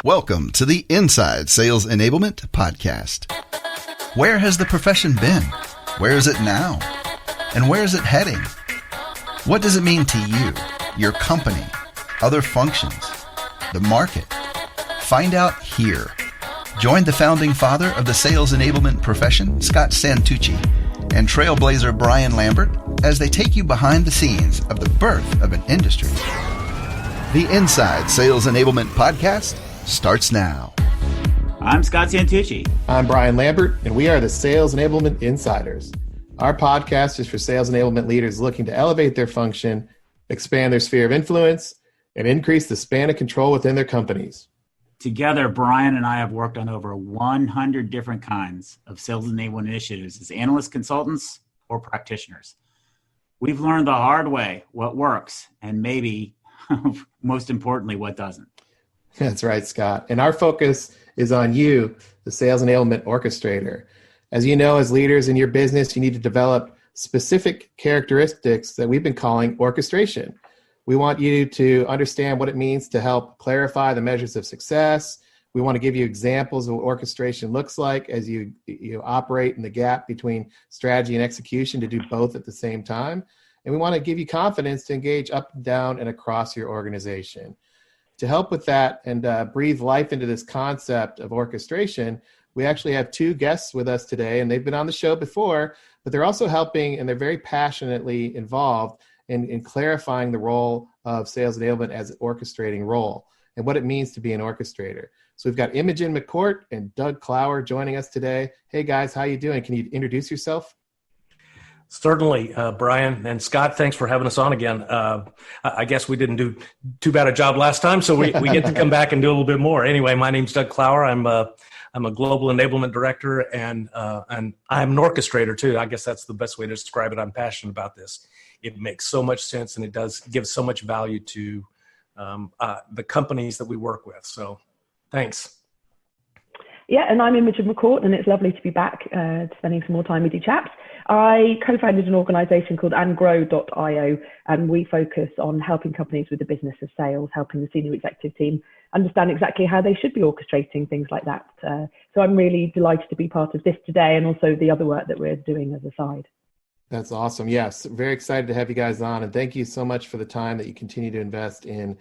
Welcome to the Inside Sales Enablement Podcast. Where has the profession been? Where is it now? And where is it heading? What does it mean to you, your company, other functions, the market? Find out here. Join the founding father of the sales enablement profession, Scott Santucci, and trailblazer Brian Lambert as they take you behind the scenes of the birth of an industry. The Inside Sales Enablement Podcast starts now. I'm Scott Santucci. I'm Brian Lambert, and we are the Sales Enablement Insiders. Our podcast is for sales enablement leaders looking to elevate their function, expand their sphere of influence, and increase the span of control within their companies. Together, Brian and I have worked on over 100 different kinds of sales enablement initiatives as analysts, consultants, or practitioners. We've learned the hard way what works and maybe, most importantly, what doesn't. That's right, Scott. And our focus is on you, the sales enablement orchestrator. As you know, as leaders in your business, you need to develop specific characteristics that we've been calling orchestration. We want you to understand what it means to help clarify the measures of success. We want to give you examples of what orchestration looks like as you operate in the gap between strategy and execution to do both at the same time. And we want to give you confidence to engage up and down and across your organization. To help with that and breathe life into this concept of orchestration, we actually have two guests with us today, and they've been on the show before, but they're also helping, and they're very passionately involved in clarifying the role of sales enablement as an orchestrating role and what it means to be an orchestrator. So we've got Imogen and McCourt and Doug Clower joining us today. Hey guys, how you doing? Can you introduce yourself? Certainly, Brian and Scott, thanks for having us on again. I guess we didn't do too bad a job last time, so we get to come back and do a little bit more. Anyway, my name's Doug Clower. I'm a global enablement director, and I'm an orchestrator too. I guess that's the best way to describe it. I'm passionate about this. It makes so much sense, and it does give so much value to the companies that we work with. So, thanks. Yeah, and I'm Imogen McCourt, and it's lovely to be back spending some more time with you chaps. I co-founded an organisation called andgrow.io, and we focus on helping companies with the business of sales, helping the senior executive team understand exactly how they should be orchestrating things like that. So I'm really delighted to be part of this today, and also the other work that we're doing as a side. That's awesome. Yes, very excited to have you guys on, and thank you so much for the time that you continue to invest in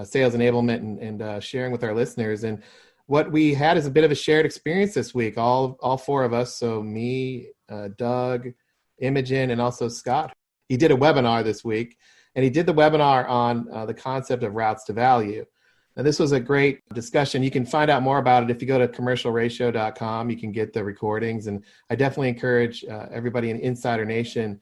sales enablement and sharing with our listeners. And what we had is a bit of a shared experience this week, all four of us. So me, Doug, Imogen, and also Scott. He did a webinar this week, and he did the webinar on the concept of routes to value. Now, this was a great discussion. You can find out more about it if you go to commercialratio.com. You can get the recordings, and I definitely encourage everybody in Insider Nation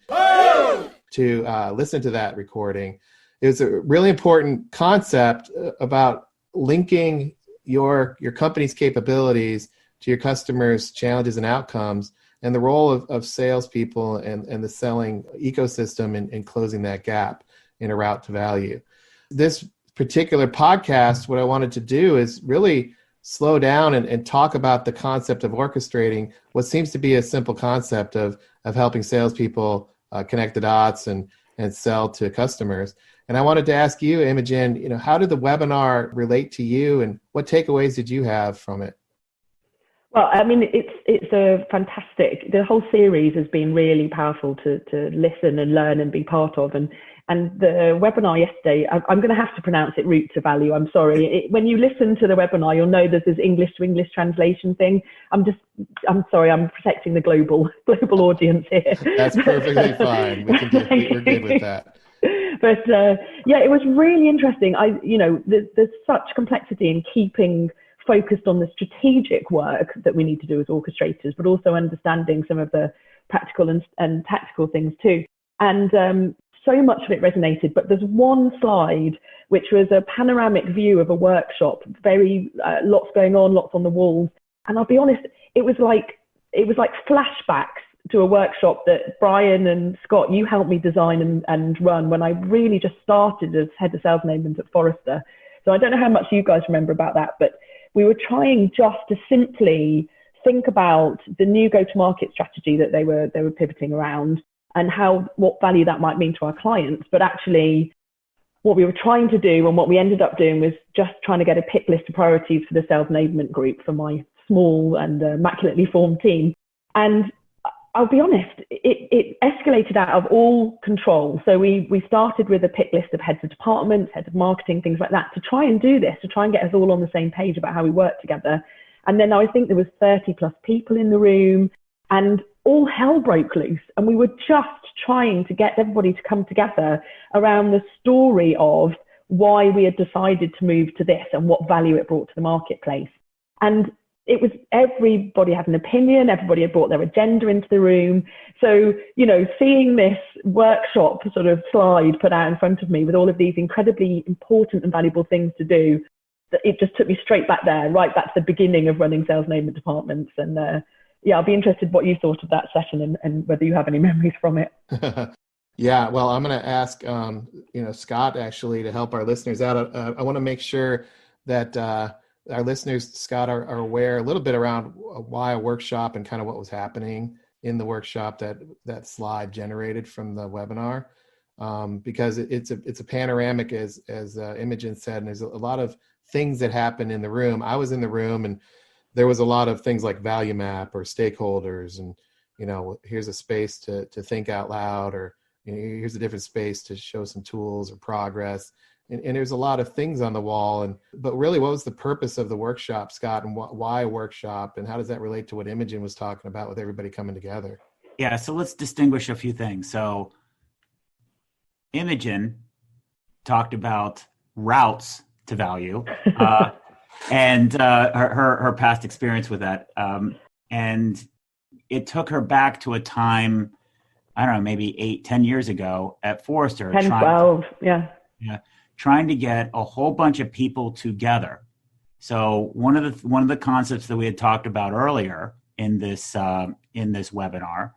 to listen to that recording. It was a really important concept about linking your company's capabilities to your customers' challenges and outcomes, and the role of salespeople and the selling ecosystem in closing that gap in a route to value. This particular podcast, what I wanted to do is really slow down and talk about the concept of orchestrating what seems to be a simple concept of helping salespeople connect the dots and sell to customers. And I wanted to ask you, Imogen, how did the webinar relate to you, and what takeaways did you have from it? Well, I mean, it's a fantastic, the whole series has been really powerful to listen and learn and be part of. And the webinar yesterday, I'm going to have to pronounce it route to value. I'm sorry. When you listen to the webinar, you'll know there's this English to English translation thing. I'm sorry, I'm protecting the global audience here. That's perfectly fine. We're good with that. But yeah, it was really interesting. There's such complexity in keeping focused on the strategic work that we need to do as orchestrators, but also understanding some of the practical and tactical things too. And so much of it resonated, but there's one slide which was a panoramic view of a workshop, very lots going on, lots on the walls. And I'll be honest, it was like flashbacks to a workshop that Brian and Scott, you helped me design and run when I really just started as head of sales enablement at Forrester. So I don't know how much you guys remember about that, but we were trying just to simply think about the new go-to-market strategy that they were pivoting around and what value that might mean to our clients. But actually, what we were trying to do and what we ended up doing was just trying to get a pick list of priorities for the sales enablement group for my small and immaculately formed team. And I'll be honest, it escalated out of all control. So we started with a pick list of heads of departments, heads of marketing, things like that, to try and do this, to try and get us all on the same page about how we work together. And then I think there was 30 plus people in the room, and all hell broke loose. And we were just trying to get everybody to come together around the story of why we had decided to move to this and what value it brought to the marketplace. And it was, everybody had an opinion, everybody had brought their agenda into the room. So, you know, seeing this workshop sort of slide put out in front of me with all of these incredibly important and valuable things to do, it just took me straight back there, right back to the beginning of running sales enablement departments. And yeah, I'll be interested what you thought of that session and whether you have any memories from it. Yeah, well, I'm going to ask, Scott, actually, to help our listeners out. I want to make sure that our listeners, Scott, are aware a little bit around why a workshop and kind of what was happening in the workshop that slide generated from the webinar, because it's a panoramic, as Imogen said, and there's a lot of things that happen in the room. I was in the room, and there was a lot of things like value map or stakeholders, and here's a space to think out loud, or here's a different space to show some tools or progress. And there's a lot of things on the wall. But really, what was the purpose of the workshop, Scott, and why a workshop, and how does that relate to what Imogen was talking about with everybody coming together? Yeah, so let's distinguish a few things. So Imogen talked about routes to value and her past experience with that. And it took her back to a time, I don't know, maybe 8-10 years ago at Forrester. 12, yeah. Trying to get a whole bunch of people together. So one of the concepts that we had talked about earlier in this webinar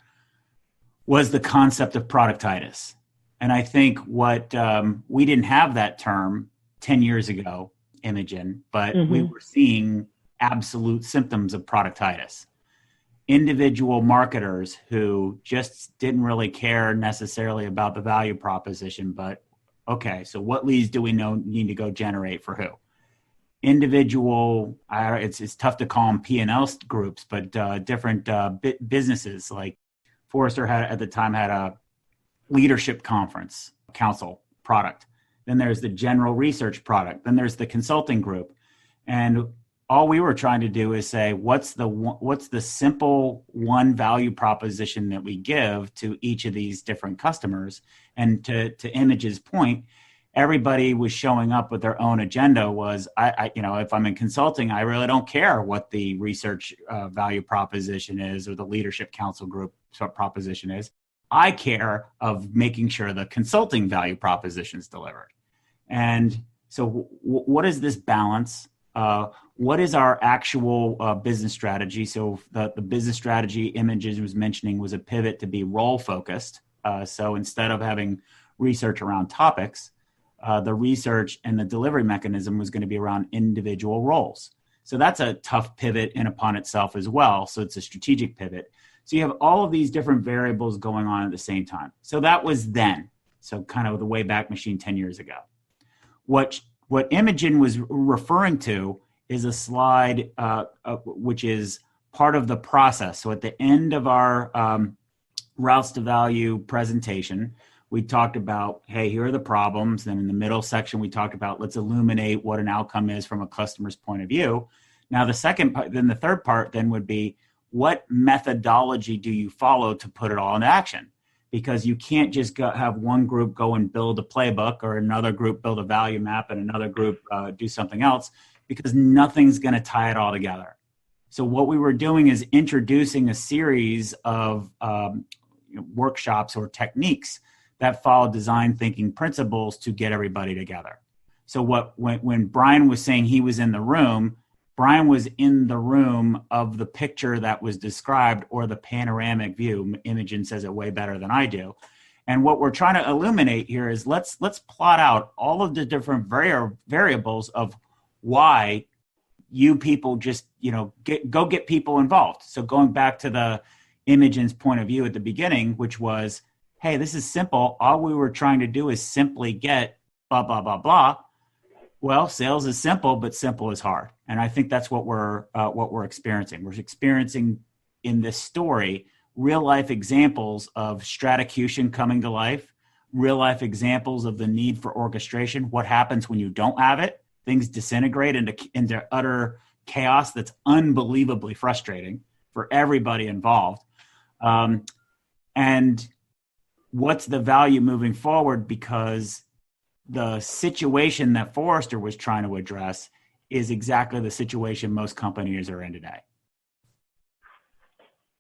was the concept of productitis. And I think what we didn't have that term 10 years ago, Imogen, but we were seeing absolute symptoms of productitis. Individual marketers who just didn't really care necessarily about the value proposition, but okay, so what leads do we need to go generate for who? Individual, it's tough to call them P&L groups, but different businesses. Like Forrester at the time had a leadership conference council product. Then there's the general research product. Then there's the consulting group. And all we were trying to do is say, what's the simple one value proposition that we give to each of these different customers? And to Imogen's point, everybody was showing up with their own agenda. Was if I'm in consulting, I really don't care what the research value proposition is or the leadership council group proposition is. I care of making sure the consulting value proposition is delivered. And so what is this balance? What is our actual business strategy? So the business strategy Imogen was mentioning was a pivot to be role focused. So instead of having research around topics, the research and the delivery mechanism was going to be around individual roles. So that's a tough pivot in upon itself as well. So it's a strategic pivot. So you have all of these different variables going on at the same time. So that was then. So kind of the Wayback Machine 10 years ago. What Imogen was referring to is a slide which is part of the process. So at the end of our routes to value presentation, we talked about, hey, here are the problems. Then in the middle section, we talked about let's illuminate what an outcome is from a customer's point of view. Now the second part, then the third part then would be, what methodology do you follow to put it all into action? Because you can't just have one group go and build a playbook or another group build a value map and another group do something else, because nothing's going to tie it all together. So what we were doing is introducing a series of workshops or techniques that follow design thinking principles to get everybody together. So when Brian was saying he was in the room, Brian was in the room of the picture that was described, or the panoramic view. Imogen says it way better than I do. And what we're trying to illuminate here is let's plot out all of the different variables of why you people just, go get people involved. So going back to the Imogen's point of view at the beginning, which was, hey, this is simple. All we were trying to do is simply get blah, blah, blah, blah. Well, sales is simple, but simple is hard. And I think that's what we're experiencing. We're experiencing in this story real life examples of stratacution coming to life, real life examples of the need for orchestration. What happens when you don't have it? Things disintegrate into utter chaos that's unbelievably frustrating for everybody involved. And what's the value moving forward? Because the situation that Forrester was trying to address is exactly the situation most companies are in today.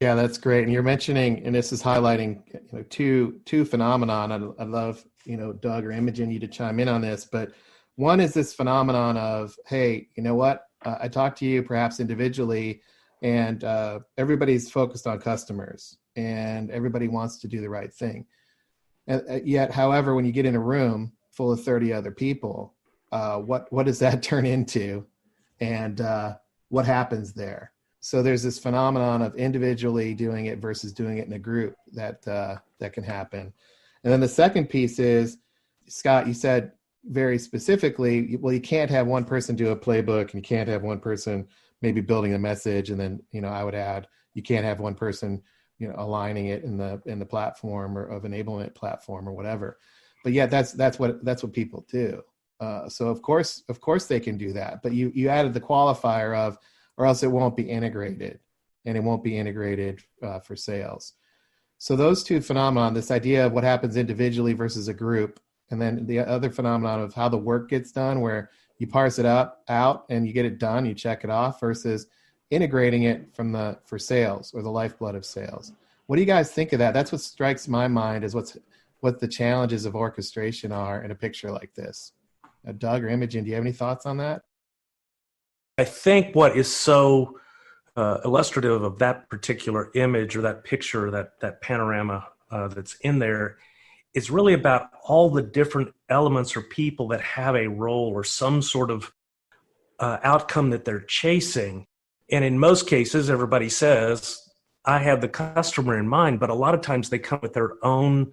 Yeah, that's great. And you're mentioning, and this is highlighting, two phenomenon. I'd love, Doug or Imogen, you to chime in on this, but one is this phenomenon of, hey, you know what? I talked to you perhaps individually, and everybody's focused on customers and everybody wants to do the right thing. And yet, however, when you get in a room full of 30 other people, what does that turn into? And what happens there? So there's this phenomenon of individually doing it versus doing it in a group that can happen. And then the second piece is, Scott, you said very specifically, well, you can't have one person do a playbook and you can't have one person maybe building a message. And then, I would add, you can't have one person, aligning it in the platform or of enablement platform or whatever. But yeah, that's what people do. So of course they can do that. But you added the qualifier of, or else it won't be integrated, and it won't be integrated for sales. So those two phenomenon, this idea of what happens individually versus a group, and then the other phenomenon of how the work gets done, where you parse it out and you get it done, you check it off, versus integrating it for sales, or the lifeblood of sales. What do you guys think of that? That's what strikes my mind is what the challenges of orchestration are in a picture like this. Doug or Imogen, do you have any thoughts on that? I think what is so illustrative of that particular image or that picture, that panorama that's in there, is really about all the different elements or people that have a role or some sort of outcome that they're chasing. And in most cases, everybody says, I have the customer in mind, but a lot of times they come with their own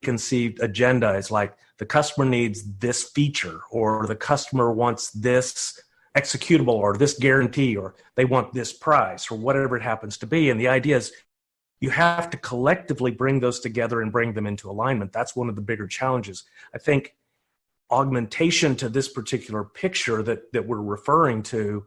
conceived agenda. It's like the customer needs this feature, or the customer wants this executable, or this guarantee, or they want this price, or whatever it happens to be. And the idea is you have to collectively bring those together and bring them into alignment. That's one of the bigger challenges. I think augmentation to this particular picture that we're referring to,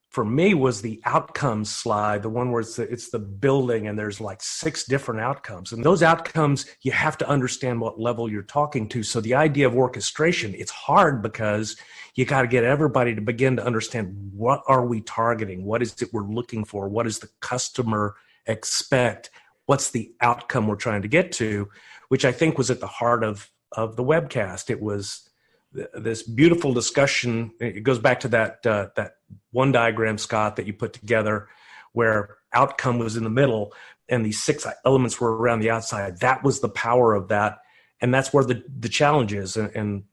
for me, was the outcomes slide, the one where it's the building and there's like 6 different outcomes. And those outcomes, you have to understand what level you're talking to. So the idea of orchestration, it's hard because you got to get everybody to begin to understand, what are we targeting? What is it we're looking for? What does the customer expect? What's the outcome we're trying to get to? Which I think was at the heart of the webcast. It was this beautiful discussion. It goes back to that one diagram, Scott, that you put together, where outcome was in the middle and these 6 elements were around the outside. That was the power of that. And that's where the challenge is. And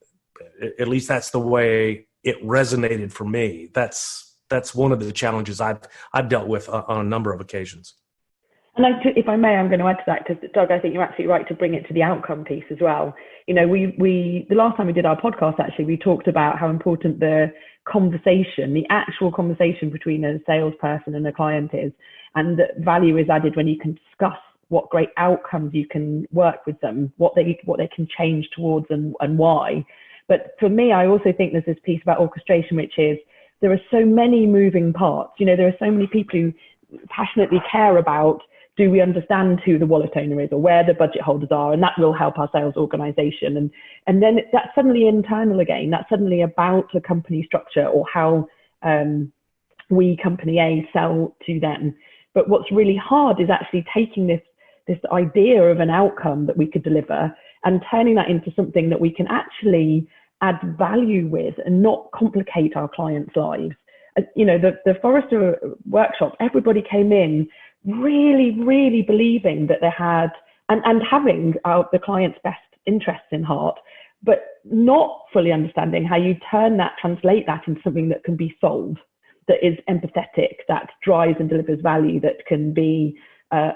at least that's the way it resonated for me. That's one of the challenges I've dealt with on a number of occasions. And if I may, I'm going to add to that, because Doug, I think you're absolutely right to bring it to the outcome piece as well. We the last time we did our podcast, actually, we talked about how important the conversation, the actual conversation between a salesperson and a client is, and that value is added when you can discuss what great outcomes you can work with them, what they can change towards and why. But for me, I also think there's this piece about orchestration, which is there are so many moving parts. There are so many people who passionately care about, do we understand who the wallet owner is or where the budget holders are? And that will help our sales organization. And then that's suddenly internal again. That's suddenly about the company structure or how we, company A, sell to them. But what's really hard is actually taking this idea of an outcome that we could deliver and turning that into something that we can actually add value with and not complicate our clients' lives. The Forrester workshop, everybody came in really, really believing that they had, and having the client's best interests in heart, but not fully understanding how you translate that into something that can be sold, that is empathetic, that drives and delivers value, that can be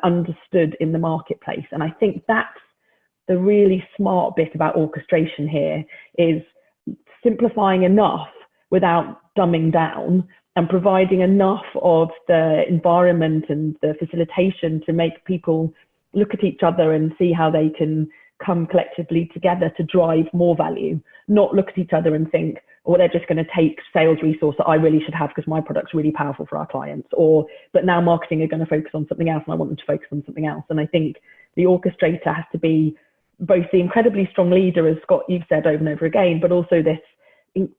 understood in the marketplace. And I think that's the really smart bit about orchestration here, is simplifying enough without dumbing down, and providing enough of the environment and the facilitation to make people look at each other and see how they can come collectively together to drive more value, not look at each other and think, or they're just going to take sales resource that I really should have because my product's really powerful for our clients, but now marketing are going to focus on something else and I want them to focus on something else. And I think the orchestrator has to be both the incredibly strong leader, as Scott, you've said over and over again, but also this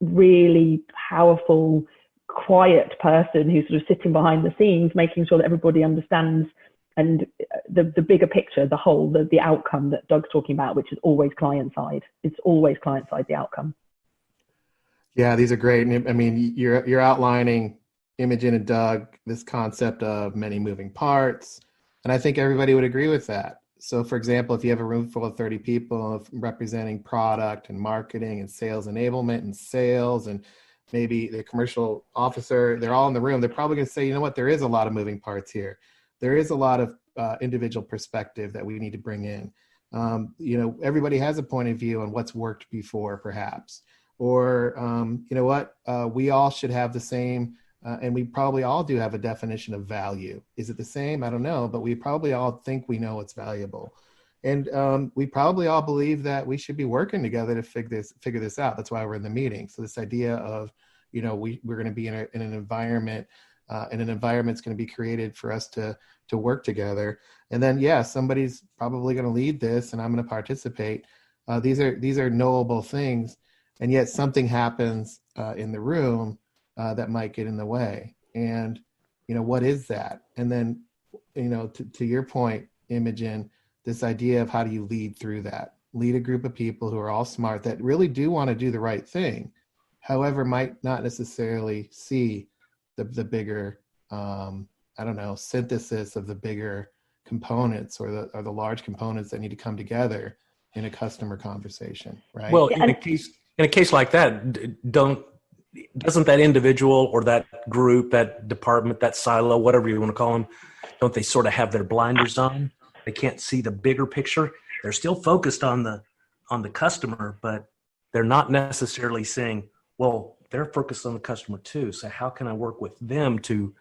really powerful, quiet person who's sort of sitting behind the scenes, making sure that everybody understands and the bigger picture, the whole, the outcome that Doug's talking about, which is always client side. It's always client side, the outcome. Yeah, these are great. And I mean, you're outlining, Imogen and Doug, this concept of many moving parts. And I think everybody would agree with that. So for example, if you have a room full of 30 people representing product and marketing and sales enablement and sales, and maybe the commercial officer, they're all in the room, they're probably going to say, you know what, there is a lot of moving parts here. There is a lot of individual perspective that we need to bring in. You know, everybody has a point of view on what's worked before, perhaps. Or, you know what, we all should have the same, and we probably all do have a definition of value. Is it the same? I don't know, but we probably all think we know what's valuable. And we probably all believe that we should be working together to figure this out. That's why we're in the meeting. So this idea of, you know, we're going to be in an environment, and an environment's going to be created for us to work together. And then, yeah, somebody's probably going to lead this and I'm going to participate. These are knowable things. And yet something happens in the room that might get in the way. And, you know, what is that? And then, you know, to your point, Imogen, this idea of how do you lead through that? Lead a group of people who are all smart that really do want to do the right thing, however, might not necessarily see the bigger, synthesis of the bigger components or the large components that need to come together in a customer conversation, right? Well, in a case like that, doesn't that individual or that group, that department, that silo, whatever you want to call them, don't they sort of have their blinders on? They can't see the bigger picture. They're still focused on the customer, but they're not necessarily saying, well, they're focused on the customer too. So how can I work with them to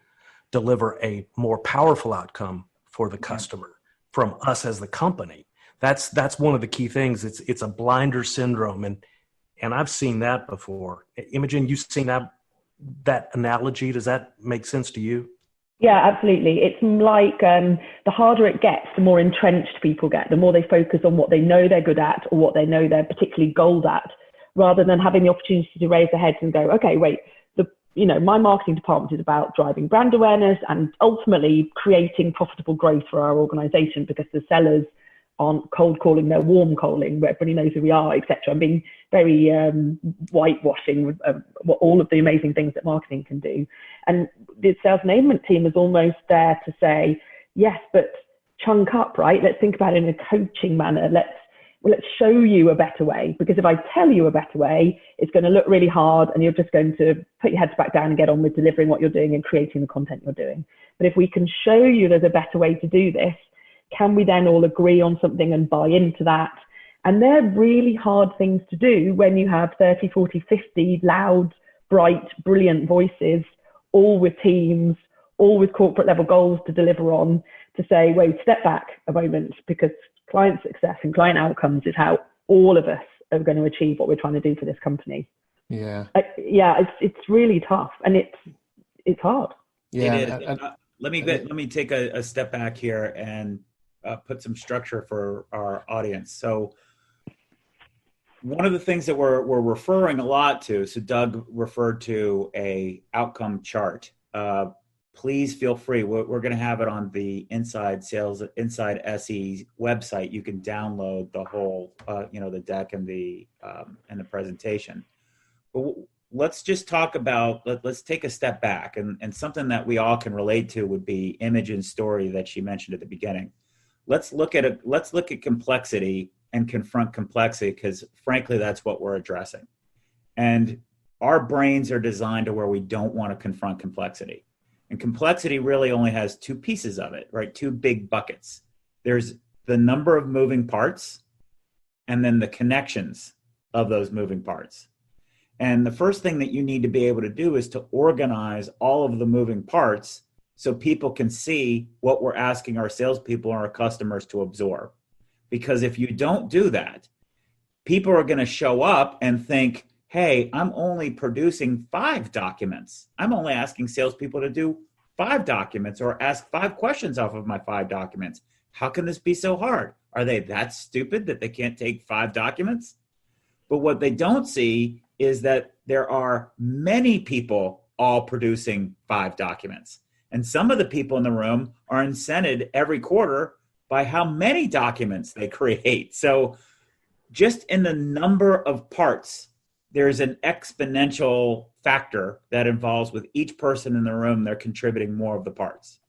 deliver a more powerful outcome for the customer from us as the company? That's one of the key things. It's a blinder syndrome. And I've seen that before. Imogen, you've seen that analogy. Does that make sense to you? Yeah, absolutely. It's like the harder it gets, the more entrenched people get, the more they focus on what they know they're good at or what they know they're particularly gold at, rather than having the opportunity to raise their heads and go, okay, wait, my marketing department is about driving brand awareness and ultimately creating profitable growth for our organization, because the sellers aren't cold calling, they're warm calling, where everybody knows who we are, etc. I'm being very whitewashing with what all of the amazing things that marketing can do. And the sales enablement team is almost there to say, yes, but chunk up, right? Let's think about it in a coaching manner. Let's show you a better way, because if I tell you a better way, it's going to look really hard and you're just going to put your heads back down and get on with delivering what you're doing and creating the content you're doing. But if we can show you there's a better way to do this, can we then all agree on something and buy into that? And they're really hard things to do when you have 30, 40, 50 loud, bright, brilliant voices, all with teams, all with corporate level goals to deliver on, to say, wait, step back a moment, because client success and client outcomes is how all of us are going to achieve what we're trying to do for this company. Yeah. It's really tough, and it's hard. Yeah. It is. Let me take a step back here and put some structure for our audience. So one of the things that we're referring a lot to, so Doug referred to a outcome chart. Please feel free. We're going to have it on the Inside SE website. You can download the whole, the deck and the presentation. But let's just talk about. Let's take a step back, and something that we all can relate to would be Imogen's story that she mentioned at the beginning. Let's look at complexity and confront complexity, because frankly, that's what we're addressing. And our brains are designed to where we don't want to confront complexity. And complexity really only has two pieces of it, right? Two big buckets. There's the number of moving parts and then the connections of those moving parts. And the first thing that you need to be able to do is to organize all of the moving parts so people can see what we're asking our salespeople and our customers to absorb. Because if you don't do that, people are going to show up and think, hey, I'm only producing 5 documents. I'm only asking salespeople to do 5 documents or ask 5 questions off of my 5 documents. How can this be so hard? Are they that stupid that they can't take 5 documents? But what they don't see is that there are many people all producing 5 documents. And some of the people in the room are incented every quarter by how many documents they create. So just in the number of parts, there's an exponential factor that involves with each person in the room, they're contributing more of the parts.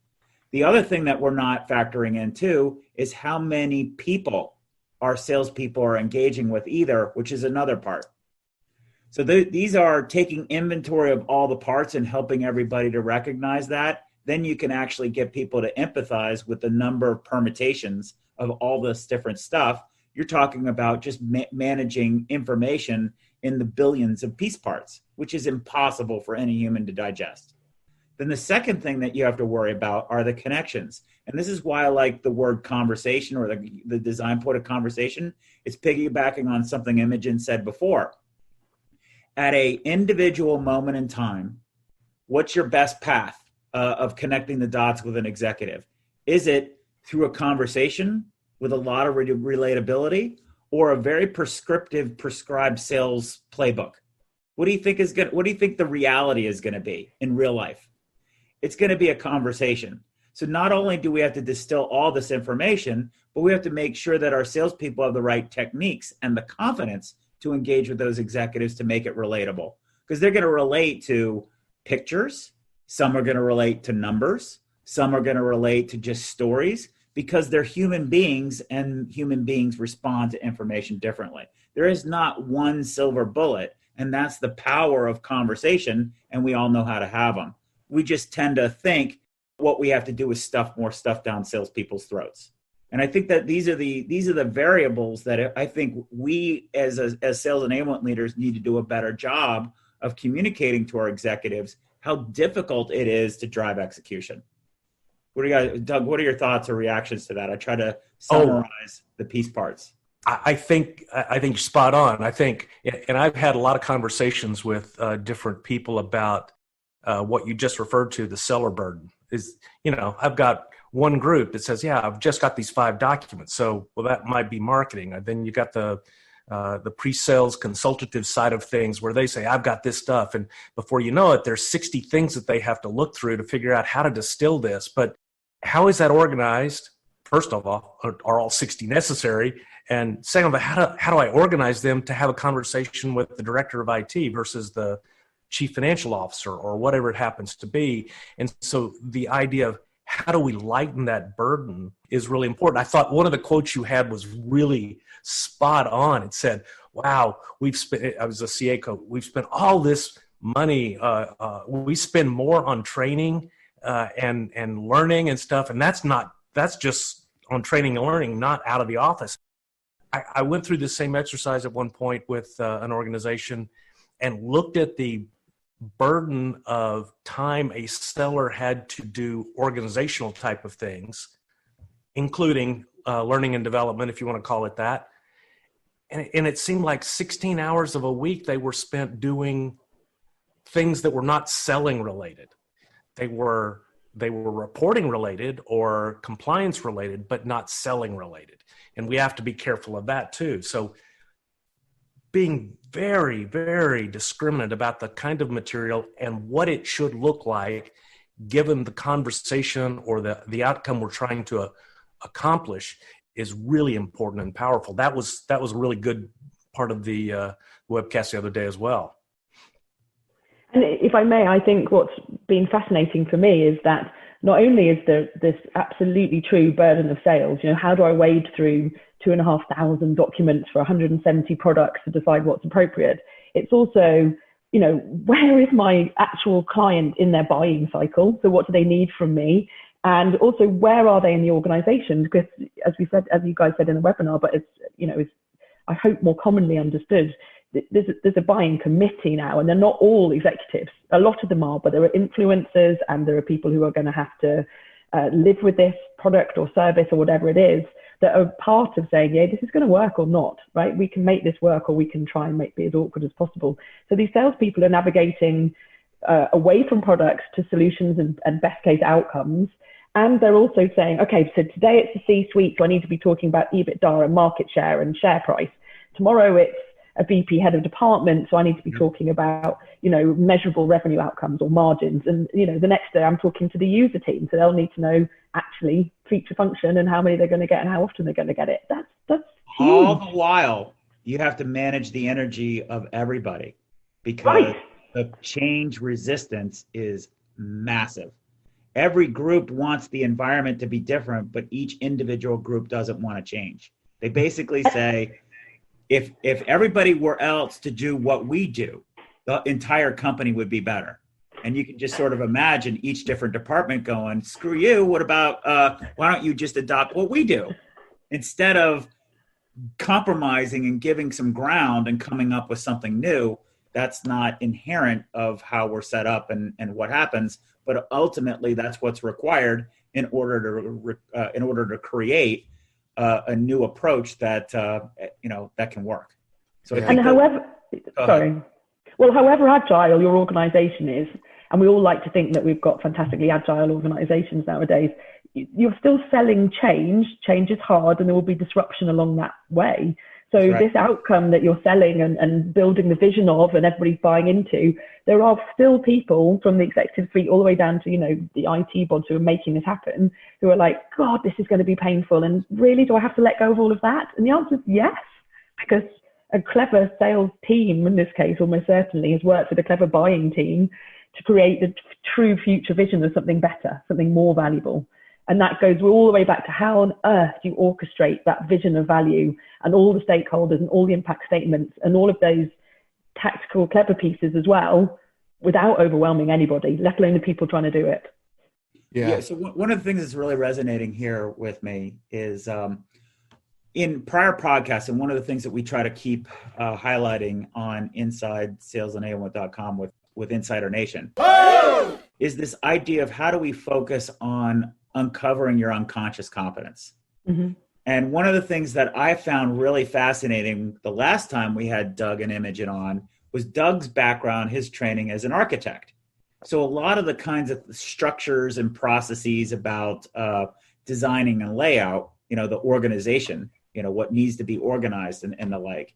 The other thing that we're not factoring in too is how many people our salespeople are engaging with either, which is another part. So these are taking inventory of all the parts and helping everybody to recognize that. Then you can actually get people to empathize with the number of permutations of all this different stuff. You're talking about just managing information in the billions of piece parts, which is impossible for any human to digest. Then the second thing that you have to worry about are the connections. And this is why I like the word conversation, or the design point of conversation. It's piggybacking on something Imogen said before. At an individual moment in time, what's your best path of connecting the dots with an executive? Is it through a conversation with a lot of relatability, or a very prescribed sales playbook? What do you think the reality is going to be in real life? It's going to be a conversation. So not only do we have to distill all this information, but we have to make sure that our salespeople have the right techniques and the confidence to engage with those executives to make it relatable. Because they're going to relate to pictures. Some are going to relate to numbers. Some are going to relate to just stories, because they're human beings, and human beings respond to information differently. There is not one silver bullet, and that's the power of conversation, and we all know how to have them. We just tend to think what we have to do is stuff more stuff down salespeople's throats. And I think that these are the variables that I think we as sales enablement leaders need to do a better job of communicating to our executives how difficult it is to drive execution. What do you guys, Doug, what are your thoughts or reactions to that? I try to summarize the piece parts. I think you're spot on. I think, and I've had a lot of conversations with different people about what you just referred to, the seller burden. Is, I've got one group that says, yeah, I've just got these 5 documents. So, well, that might be marketing. And then you got the pre-sales consultative side of things where they say, I've got this stuff. And before you know it, there's 60 things that they have to look through to figure out how to distill this. But how is that organized? First of all, are all 60 necessary? And second of all, how do I organize them to have a conversation with the director of IT versus the chief financial officer or whatever it happens to be? And so the idea of how do we lighten that burden is really important. I thought one of the quotes you had was really spot on. It said, wow, I was a CA coach, we've spent all this money. We spend more on training and learning and stuff. And that's just on training and learning, not out of the office. I went through the same exercise at one point with an organization and looked at the burden of time a seller had to do organizational type of things, including learning and development, if you want to call it that. And it seemed like 16 hours of a week they were spent doing things that were not selling related. They were reporting related or compliance related, but not selling related. And we have to be careful of that too. So being very, very discriminate about the kind of material and what it should look like given the conversation or the outcome we're trying to accomplish is really important and powerful. That was a really good part of the webcast the other day as well. And if I may, I think what's been fascinating for me is that not only is there this absolutely true burden of sales, how do I wade through 2,500 documents for 170 products to decide what's appropriate? It's also, where is my actual client in their buying cycle? So what do they need from me? And also, where are they in the organization? Because as you guys said in the webinar, but it's I hope more commonly understood, there's a buying committee now, and they're not all executives. A lot of them are, but there are influencers, and there are people who are going to have to live with this product or service or whatever it is, that are part of saying, yeah, this is going to work or not, right? We can make this work, or we can try and make it as awkward as possible. So these salespeople are navigating away from products to solutions and best case outcomes. And they're also saying, okay, so today it's the C-suite, so I need to be talking about EBITDA and market share and share price. Tomorrow it's a VP head of department, so I need to be talking about, measurable revenue outcomes or margins. And, the next day I'm talking to the user team, so they'll need to know actually feature function and how many they're going to get and how often they're going to get it. That's huge. All the while, you have to manage the energy of everybody, because the change resistance is massive. Every group wants the environment to be different, but each individual group doesn't want to change. They basically say, if everybody were else to do what we do, the entire company would be better. And you can just sort of imagine each different department going, screw you, what about, why don't you just adopt what we do? Instead of compromising and giving some ground and coming up with something new, that's not inherent of how we're set up and what happens. But ultimately, that's what's required in order to create a new approach that that can work. So, however agile your organization is, and we all like to think that we've got fantastically agile organizations nowadays, you're still selling change. Change is hard, and there will be disruption along that way. So this outcome that you're selling and building the vision of and everybody's buying into, there are still people from the executive suite all the way down to, the IT bods who are making this happen, who are like, God, this is going to be painful. And really, do I have to let go of all of that? And the answer is yes, because a clever sales team, in this case, almost certainly has worked with a clever buying team to create the true future vision of something better, something more valuable. And that goes all the way back to how on earth do you orchestrate that vision of value and all the stakeholders and all the impact statements and all of those tactical, clever pieces as well, without overwhelming anybody, let alone the people trying to do it. Yeah. So one of the things that's really resonating here with me is in prior podcasts, and one of the things that we try to keep highlighting on inside salesenablement.com with Insider Nation is this idea of how do we focus on uncovering your unconscious competence. Mm-hmm. And one of the things that I found really fascinating the last time we had Doug and Imogen on was Doug's background, his training as an architect. So a lot of the kinds of structures and processes about designing and layout, the organization, what needs to be organized and the like,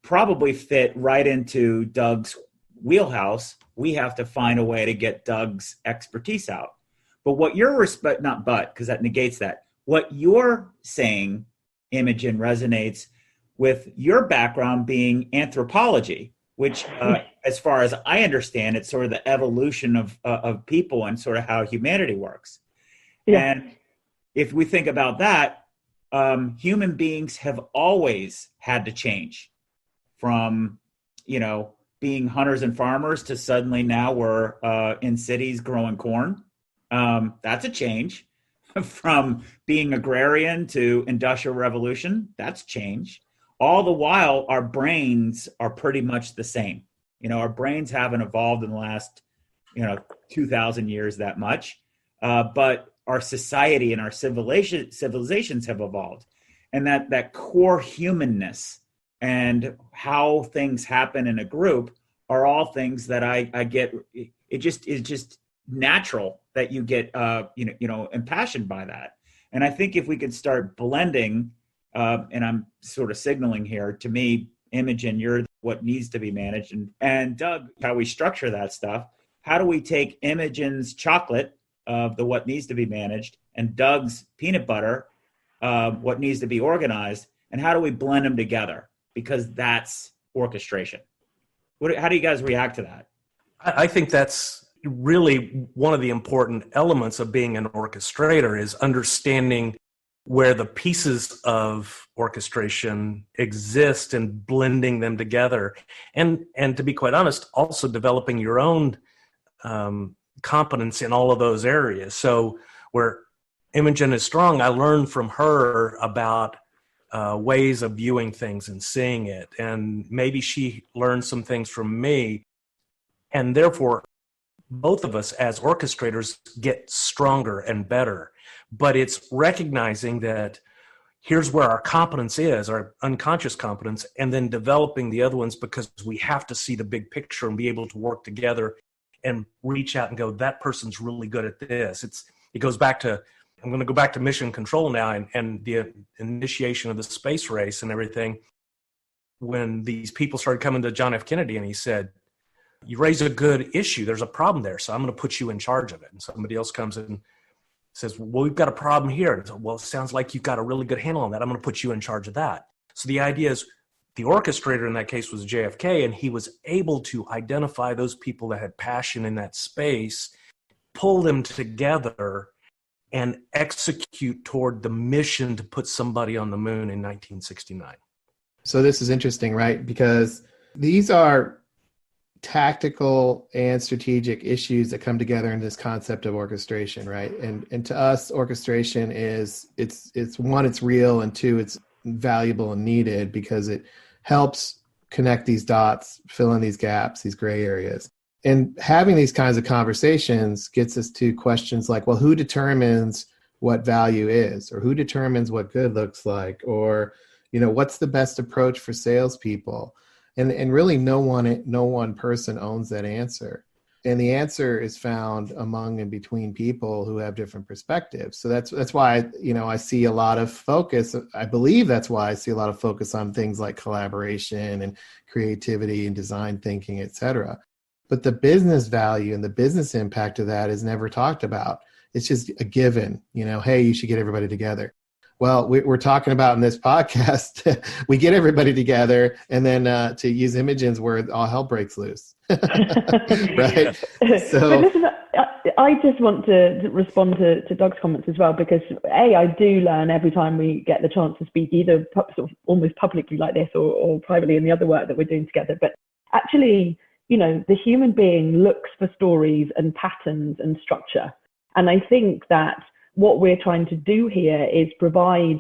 probably fit right into Doug's wheelhouse. We have to find a way to get Doug's expertise out. But what you're because that negates that. What you're saying, Imogen, resonates with your background being anthropology, which, as far as I understand, it's sort of the evolution of people and sort of how humanity works. Yeah. And if we think about that, human beings have always had to change from, being hunters and farmers to suddenly now we're in cities growing corn. That's a change. From being agrarian to industrial revolution, that's change. All the while, our brains are pretty much the same. Our brains haven't evolved in the last, 2,000 years that much, but our society and our civilizations have evolved. And that core humanness and how things happen in a group are all things that I get. It just is just natural that you get, impassioned by that. And I think if we could start blending, and I'm sort of signaling here, to me, Imogen, you're what needs to be managed. And Doug, how we structure that stuff. How do we take Imogen's chocolate of the what needs to be managed and Doug's peanut butter, what needs to be organized, and how do we blend them together? Because that's orchestration. How do you guys react to that? I think that's really one of the important elements of being an orchestrator is understanding where the pieces of orchestration exist and blending them together. And to be quite honest, also developing your own competence in all of those areas. So where Imogen is strong, I learned from her about ways of viewing things and seeing it. And maybe she learned some things from me. And therefore, both of us as orchestrators get stronger and better. But it's recognizing that here's where our competence is, our unconscious competence, and then developing the other ones, because we have to see the big picture and be able to work together and reach out and go, that person's really good at this. It goes back to, I'm going to go back to mission control now and the initiation of the space race and everything. When these people started coming to John F. Kennedy and he said, you raise a good issue, there's a problem there, so I'm going to put you in charge of it. And somebody else comes and says, well, we've got a problem here. And so, well, it sounds like you've got a really good handle on that. I'm going to put you in charge of that. So the idea is the orchestrator in that case was JFK, and he was able to identify those people that had passion in that space, pull them together, and execute toward the mission to put somebody on the moon in 1969. So this is interesting, right? Because these are tactical and strategic issues that come together in this concept of orchestration, right? And to us, orchestration is it's one, it's real, and two, it's valuable and needed because it helps connect these dots, fill in these gaps, these gray areas. And having these kinds of conversations gets us to questions like, well, who determines what value is, or who determines what good looks like, or, you know, what's the best approach for salespeople? And really no one person owns that answer. And the answer is found among and between people who have different perspectives. So that's why, you know, I see a lot of focus. I believe that's why I see a lot of focus on things like collaboration and creativity and design thinking, et cetera. But the business value and the business impact of that is never talked about. It's just a given, you know, hey, you should get everybody together. Well, we're talking about in this podcast, we get everybody together, and then to use Imogen's word, all hell breaks loose. Right? So, but listen, I just want to respond to Doug's comments as well, because I do learn every time we get the chance to speak, either sort of almost publicly like this or privately in the other work that we're doing together. But actually, you know, the human being looks for stories and patterns and structure. And I think that what we're trying to do here is provide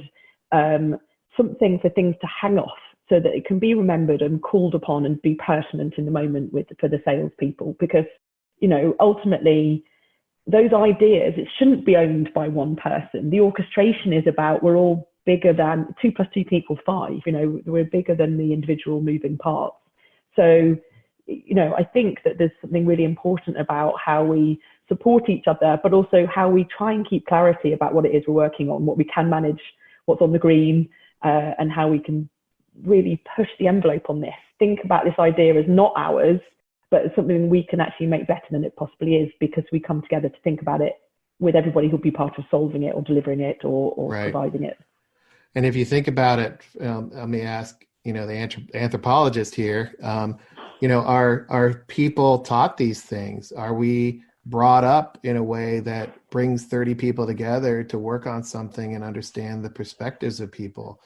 something for things to hang off so that it can be remembered and called upon and be pertinent in the moment for the salespeople. Because, you know, ultimately those ideas, it shouldn't be owned by one person. The orchestration is about, we're all bigger than 2 + 2 = 5, you know, we're bigger than the individual moving parts. So, you know, I think that there's something really important about how we support each other, but also how we try and keep clarity about what it is we're working on, what we can manage, what's on the green, and how we can really push the envelope on this. Think about this idea as not ours, but as something we can actually make better than it possibly is, because we come together to think about it with everybody who'll be part of solving it or delivering it or right. providing it. And if you think about it, let me ask, you know, the anthropologist here, you know, are people taught these things? Are we brought up in a way that brings 30 people together to work on something and understand the perspectives of people?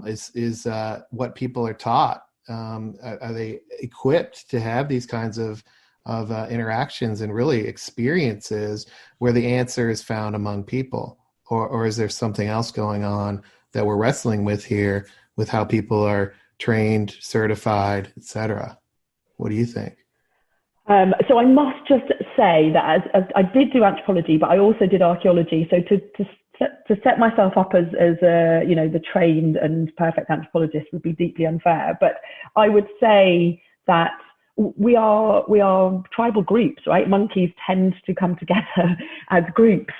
Is what people are taught? Are they equipped to have these kinds of interactions and really experiences where the answer is found among people? Or is there something else going on that we're wrestling with here with how people are trained, certified, et cetera? What do you think? So I must just say that as I did do anthropology, but I also did archaeology. So to set myself up as a, you know, the trained and perfect anthropologist would be deeply unfair. But I would say that we are tribal groups, right? Monkeys tend to come together as groups,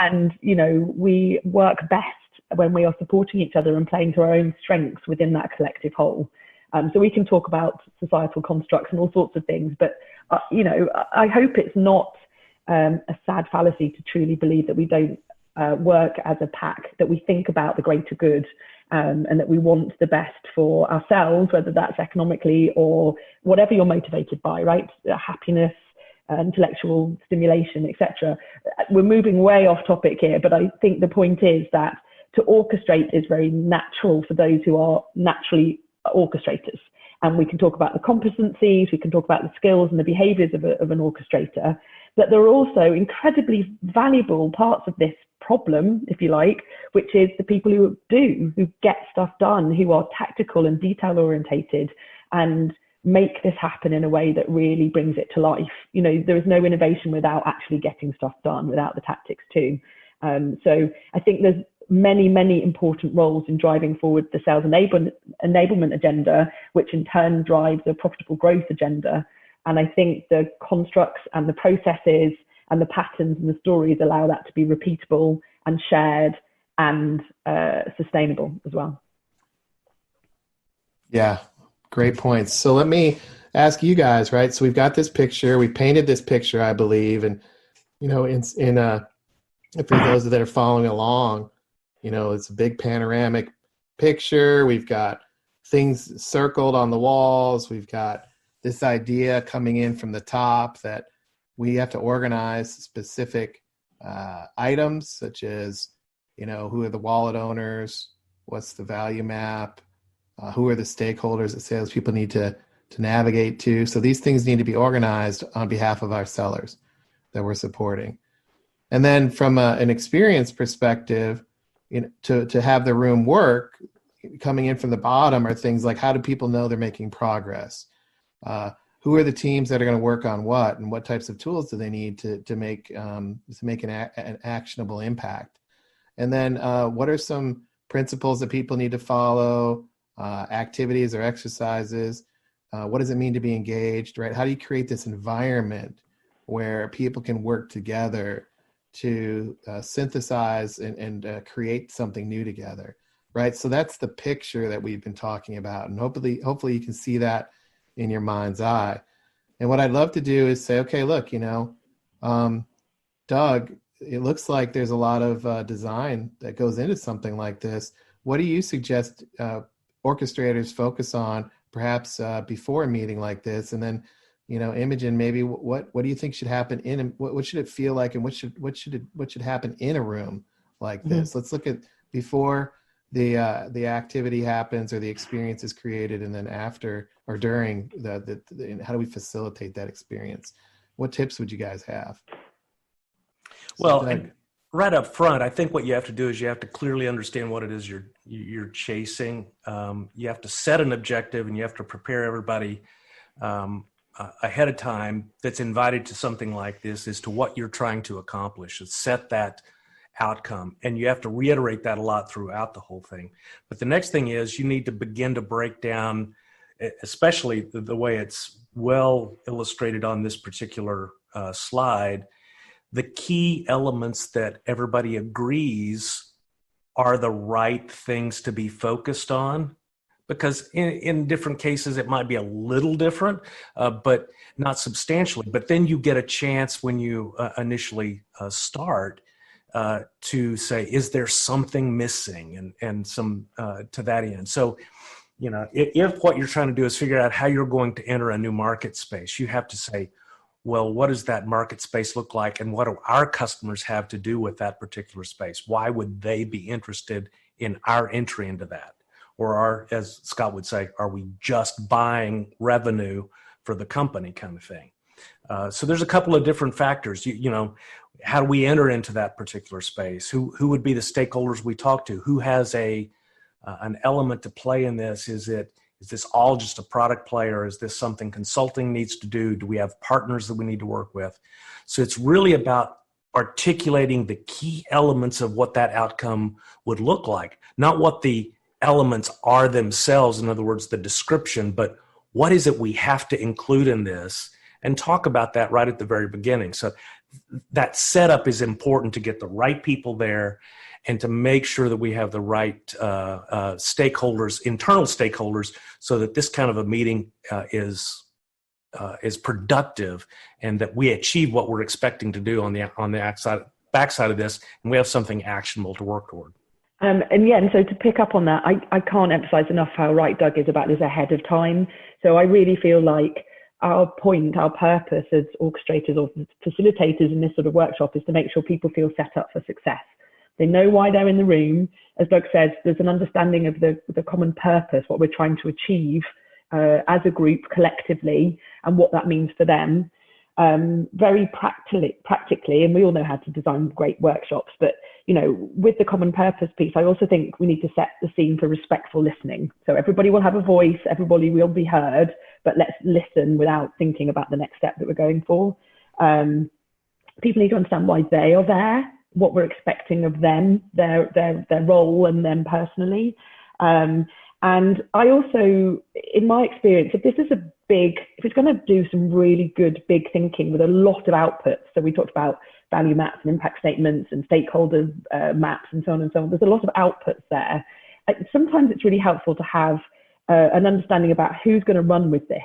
and, you know, we work best when we are supporting each other and playing to our own strengths within that collective whole. So we can talk about societal constructs and all sorts of things, but, you know, I hope it's not a sad fallacy to truly believe that we don't work as a pack, that we think about the greater good, and that we want the best for ourselves, whether that's economically or whatever you're motivated by, right? Happiness, intellectual stimulation, etc. We're moving way off topic here, but I think the point is that to orchestrate is very natural for those who are naturally orchestrators. And we can talk about the competencies, we can talk about the skills and the behaviors of an orchestrator, but there are also incredibly valuable parts of this problem, if you like, which is the people who get stuff done, who are tactical and detail orientated and make this happen in a way that really brings it to life. You know, there is no innovation without actually getting stuff done, without the tactics too. So I think there's many important roles in driving forward the sales enablement agenda, which in turn drives a profitable growth agenda. And I think the constructs and the processes and the patterns and the stories allow that to be repeatable and shared and sustainable as well. Yeah, great points. So let me ask you guys, right? So we've got this picture, we painted this picture, I believe, and you know, for those that are following along, you know, it's a big panoramic picture. We've got things circled on the walls. We've got this idea coming in from the top that we have to organize specific items, such as, you know, who are the wallet owners, what's the value map, who are the stakeholders that salespeople need to navigate to. So these things need to be organized on behalf of our sellers that we're supporting. And then from an experience perspective, you know, to have the room work, coming in from the bottom are things like, how do people know they're making progress? Who are the teams that are going to work on what, and what types of tools do they need to make an actionable impact? And then what are some principles that people need to follow, activities or exercises? What does it mean to be engaged, right? How do you create this environment where people can work together to synthesize and create something new together, right? So that's the picture that we've been talking about, and hopefully you can see that in your mind's eye. And what I'd love to do is say, okay, look, you know, Doug, it looks like there's a lot of design that goes into something like this. What do you suggest orchestrators focus on, perhaps before a meeting like this? And then, you know, Imogen, maybe what do you think should happen what should it feel like, and what should happen in a room like this? Let's look at before the activity happens or the experience is created, and then after or during the how do we facilitate that experience? What tips would you guys have? Well, right up front, I think what you have to do is you have to clearly understand what it is you're chasing. You have to set an objective, and you have to prepare everybody ahead of time that's invited to something like this as to what you're trying to accomplish. It's set that outcome, and you have to reiterate that a lot throughout the whole thing. But the next thing is you need to begin to break down, especially the way it's well illustrated on this particular slide, the key elements that everybody agrees are the right things to be focused on. Because in different cases, it might be a little different, but not substantially. But then you get a chance when you initially start to say, is there something missing, and some to that end. So, you know, if what you're trying to do is figure out how you're going to enter a new market space, you have to say, well, what does that market space look like, and what do our customers have to do with that particular space? Why would they be interested in our entry into that? Or as Scott would say, are we just buying revenue for the company kind of thing? So there's a couple of different factors. You know, how do we enter into that particular space? Who would be the stakeholders we talk to? Who has an element to play in this? Is this all just a product play, or is this something consulting needs to do? Do we have partners that we need to work with? So it's really about articulating the key elements of what that outcome would look like, not what the elements are themselves, in other words, the description, but what is it we have to include in this, and talk about that right at the very beginning. So that setup is important to get the right people there and to make sure that we have the right stakeholders, internal stakeholders, so that this kind of a meeting is productive, and that we achieve what we're expecting to do on the backside of this, and we have something actionable to work toward. And so to pick up on that, I can't emphasize enough how right Doug is about this ahead of time. So I really feel like our purpose as orchestrators or facilitators in this sort of workshop is to make sure people feel set up for success. They know why they're in the room. As Doug says, there's an understanding of the common purpose, what we're trying to achieve as a group collectively, and what that means for them. Very practically, and we all know how to design great workshops, but with the common purpose piece, I also think we need to set the scene for respectful listening. So everybody will have a voice, everybody will be heard, but let's listen without thinking about the next step that we're going for. People need to understand why they are there, what we're expecting of them, their role and them personally. And I also, in my experience, if it's going to do some really good big thinking with a lot of outputs, so we talked about value maps and impact statements and stakeholder maps and so on and so on. There's a lot of outputs there. Sometimes it's really helpful to have an understanding about who's going to run with this.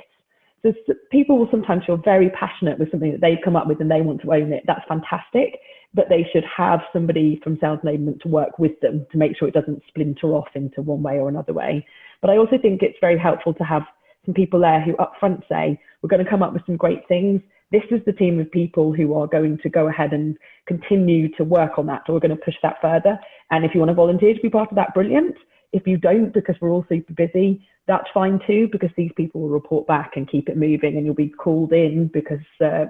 So people will sometimes feel very passionate with something that they've come up with and they want to own it. That's fantastic, but they should have somebody from sales enablement to work with them to make sure it doesn't splinter off into one way or another way. But I also think it's very helpful to have some people there who upfront say, we're going to come up with some great things. This is the team of people who are going to go ahead and continue to work on that, or we're going to push that further. And if you want to volunteer to be part of that, brilliant. If you don't, because we're all super busy, that's fine too, because these people will report back and keep it moving, and you'll be called in because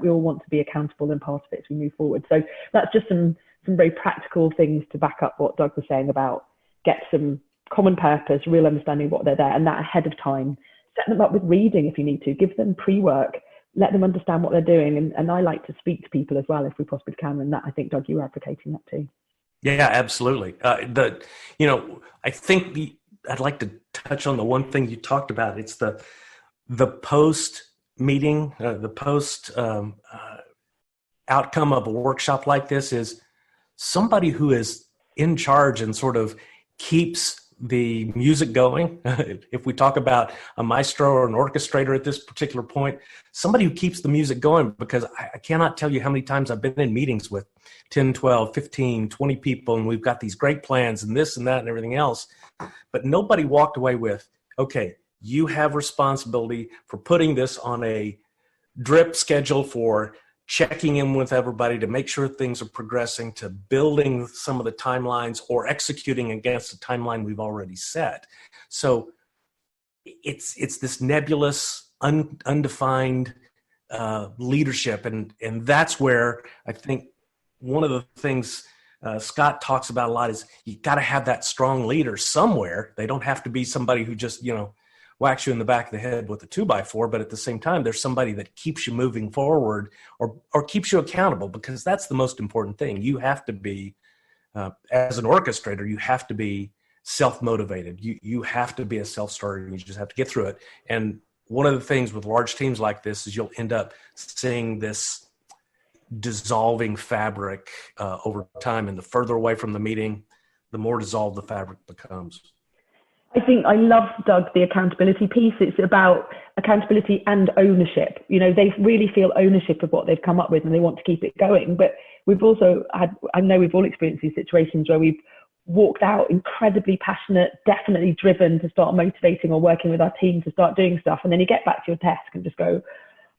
we all want to be accountable and part of it as we move forward. So that's just some very practical things to back up what Doug was saying about get some common purpose, real understanding of what they're there, and that ahead of time. Set them up with reading if you need to, give them pre-work, let them understand what they're doing. And I like to speak to people as well if we possibly can. And that, I think, Doug, you are advocating that too. Yeah, absolutely. I think I'd like to touch on the one thing you talked about. It's the post meeting, the post outcome of a workshop like this is somebody who is in charge and sort of keeps the music going. If we talk about a maestro or an orchestrator at this particular point, somebody who keeps the music going, because I cannot tell you how many times I've been in meetings with 10, 12, 15, 20 people, and we've got these great plans and this and that and everything else. But nobody walked away with, okay, you have responsibility for putting this on a drip schedule, for checking in with everybody to make sure things are progressing, to building some of the timelines or executing against the timeline we've already set. So it's this nebulous, undefined leadership. And that's where I think one of the things Scott talks about a lot is you got to have that strong leader somewhere. They don't have to be somebody who just, whacks you in the back of the head with a 2x4, but at the same time, there's somebody that keeps you moving forward or keeps you accountable, because that's the most important thing. You have to be, as an orchestrator, you have to be self-motivated. You have to be a self-starter, and you just have to get through it. And one of the things with large teams like this is you'll end up seeing this dissolving fabric over time, and the further away from the meeting, the more dissolved the fabric becomes. I think I love, Doug, the accountability piece. It's about accountability and ownership. They really feel ownership of what they've come up with and they want to keep it going. But we've also I know we've all experienced these situations where we've walked out incredibly passionate, definitely driven to start motivating or working with our team to start doing stuff. And then you get back to your desk and just go,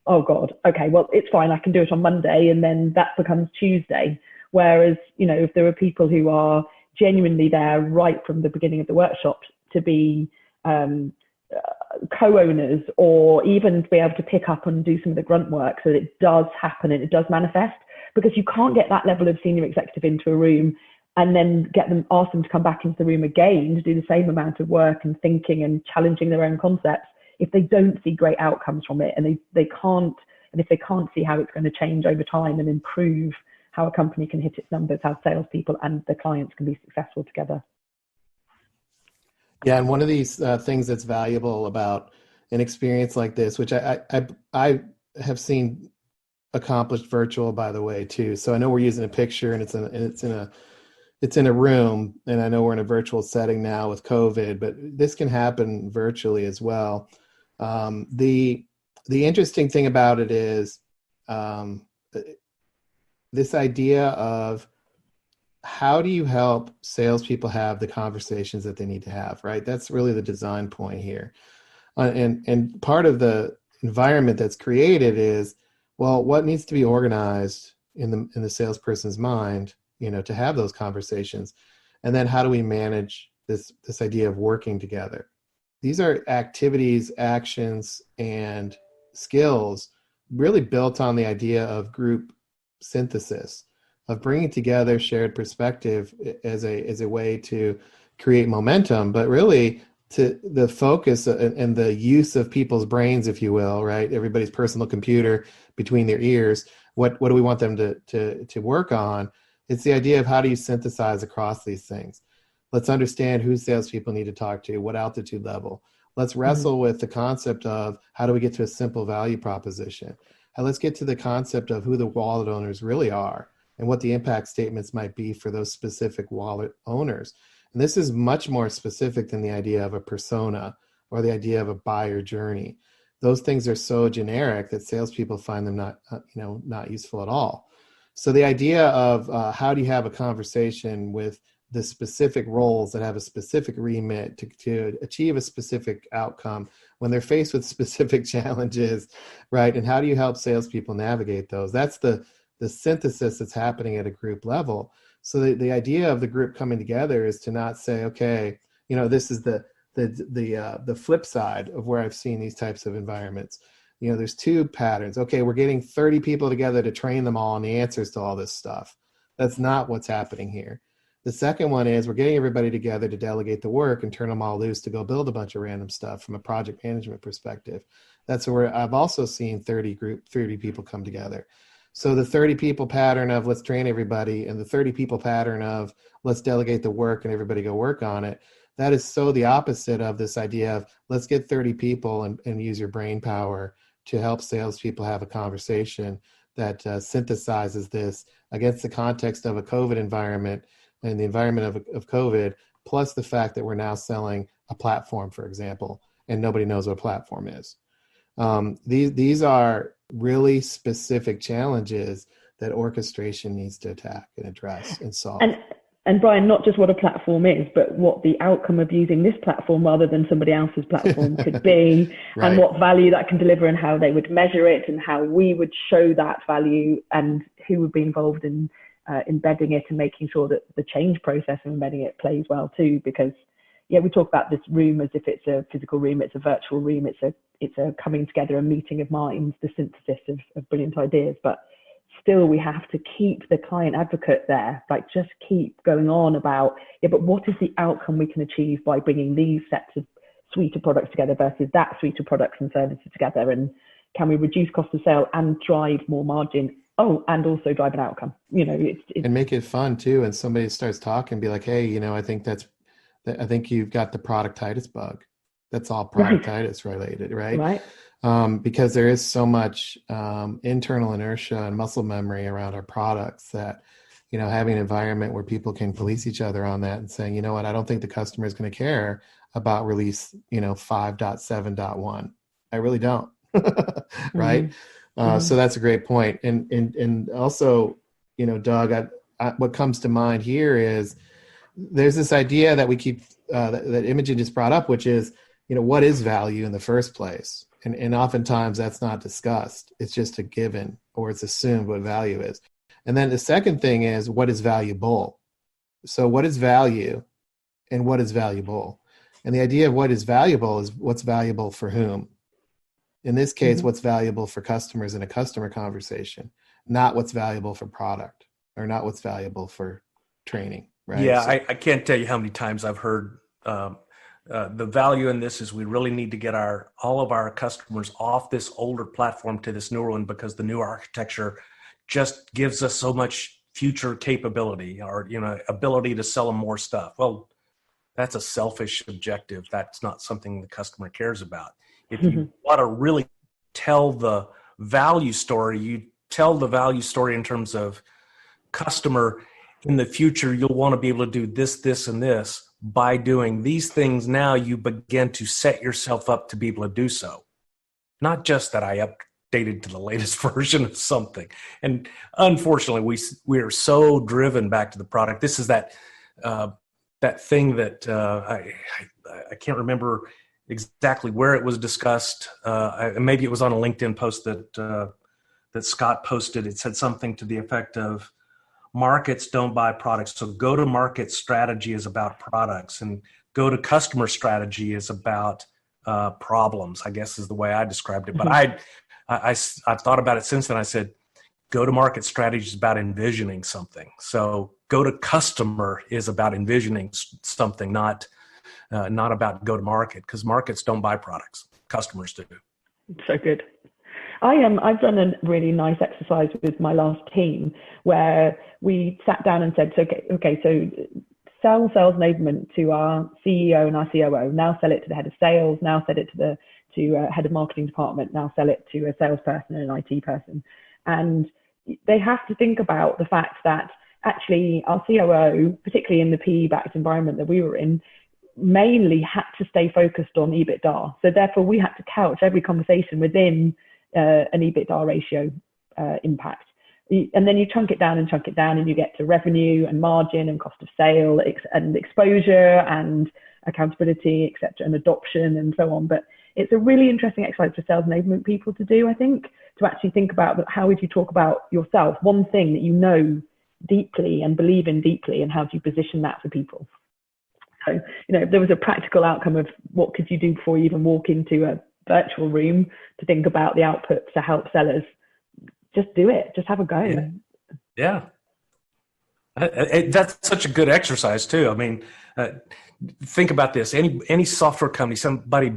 oh God, okay, well, it's fine. I can do it on Monday. And then that becomes Tuesday. Whereas, if there are people who are genuinely there right from the beginning of the workshop to be co-owners, or even to be able to pick up and do some of the grunt work so that it does happen and it does manifest, because you can't get that level of senior executive into a room and then ask them to come back into the room again to do the same amount of work and thinking and challenging their own concepts if they don't see great outcomes from it, and if they can't see how it's going to change over time and improve how a company can hit its numbers, how salespeople and the clients can be successful together. Yeah, and one of these things that's valuable about an experience like this, which I have seen accomplished virtual, by the way, too. So I know we're using a picture, and it's in a room, and I know we're in a virtual setting now with COVID, but this can happen virtually as well. The interesting thing about it is this idea of, how do you help salespeople have the conversations that they need to have, right? That's really the design point here. And part of the environment that's created is, well, what needs to be organized in the salesperson's mind, to have those conversations? And then how do we manage this idea of working together? These are activities, actions, and skills really built on the idea of group synthesis. of bringing together shared perspective as a way to create momentum, but really to the focus and the use of people's brains, if you will, right? Everybody's personal computer between their ears. What do we want them to work on? It's the idea of how do you synthesize across these things. Let's understand who salespeople need to talk to, what altitude level. Let's wrestle with the concept of how do we get to a simple value proposition. And let's get to the concept of who the wallet owners really are and what the impact statements might be for those specific wallet owners. And this is much more specific than the idea of a persona or the idea of a buyer journey. Those things are so generic that salespeople find them not useful at all. So the idea of how do you have a conversation with the specific roles that have a specific remit to achieve a specific outcome when they're faced with specific challenges, right? And how do you help salespeople navigate those? That's the synthesis that's happening at a group level. So the idea of the group coming together is to not say, okay, this is the flip side of where I've seen these types of environments. There's two patterns. Okay, we're getting 30 people together to train them all on the answers to all this stuff. That's not what's happening here. The second one is we're getting everybody together to delegate the work and turn them all loose to go build a bunch of random stuff from a project management perspective. That's where I've also seen 30 people come together. So the 30 people pattern of let's train everybody and the 30 people pattern of let's delegate the work and everybody go work on it. That is so the opposite of this idea of let's get 30 people and use your brain power to help salespeople have a conversation that synthesizes this against the context of a COVID environment and the environment of COVID, plus the fact that we're now selling a platform, for example, and nobody knows what a platform is. These are really specific challenges that orchestration needs to attack and address and solve. And Brian, not just what a platform is, but what the outcome of using this platform rather than somebody else's platform could be, right. And what value that can deliver and how they would measure it and how we would show that value and who would be involved in embedding it and making sure that the change process of embedding it plays well too. Because we talk about this room as if it's a physical room, it's a virtual room, it's a coming together, a meeting of minds, the synthesis of brilliant ideas, but still we have to keep the client advocate there, like just keep going on about, but what is the outcome we can achieve by bringing these sets of suite of products together versus that suite of products and services together, and can we reduce cost of sale and drive more margin? Oh, and also drive an outcome, it's and make it fun too. And somebody starts talking, be like, hey, I think you've got the productitis bug. That's all productitis related, right? Right. Because there is so much internal inertia and muscle memory around our products that, having an environment where people can police each other on that and saying, I don't think the customer is going to care about release, 5.7.1. I really don't. Right. Mm-hmm. So that's a great point. And also, Doug, what comes to mind here is there's this idea that we keep, that Imogen just brought up, which is, what is value in the first place? And oftentimes that's not discussed. It's just a given, or it's assumed what value is. And then the second thing is what is valuable? So what is value and what is valuable? And the idea of what is valuable is what's valuable for whom. In this case, what's valuable for customers in a customer conversation, not what's valuable for product or not what's valuable for training, right? Yeah, so, I can't tell you how many times I've heard the value in this is we really need to get all of our customers off this older platform to this newer one because the new architecture just gives us so much future capability or, ability to sell them more stuff. Well, that's a selfish objective. That's not something the customer cares about. If you want to really tell the value story, you tell the value story in terms of customer in the future, you'll want to be able to do this, this, and this. By doing these things now, you begin to set yourself up to be able to do so. Not just that I updated to the latest version of something. And unfortunately, we are so driven back to the product. This is that thing that I can't remember exactly where it was discussed. Maybe it was on a LinkedIn post that Scott posted. It said something to the effect of, markets don't buy products. So go-to-market strategy is about products, and go-to-customer strategy is about problems, I guess is the way I described it. But I thought about it since then. I said, Go-to-market strategy is about envisioning something. So go-to-customer is about envisioning something, not about go-to-market, because markets don't buy products. Customers do. So good. I've done a really nice exercise with my last team where we sat down and said, so sell sales enablement to our CEO and our COO, now sell it to the head of sales, now sell it to the head of marketing department, now sell it to a salesperson and an IT person. And they have to think about the fact that actually our COO, particularly in the PE-backed environment that we were in, mainly had to stay focused on EBITDA. So therefore we had to couch every conversation within an EBITDA ratio impact. And then you chunk it down and you get to revenue and margin and cost of sale and exposure and accountability, etc., and adoption and so on. But it's a really interesting exercise for sales enablement people to do, I think, to actually think about how would you talk about yourself, one thing that you know deeply and believe in deeply, and how do you position that for people? So, if there was a practical outcome of what could you do before you even walk into a virtual room to think about the output to help sellers, just do it. Just have a go. Yeah. That's such a good exercise too. I mean, think about this. Any software company, somebody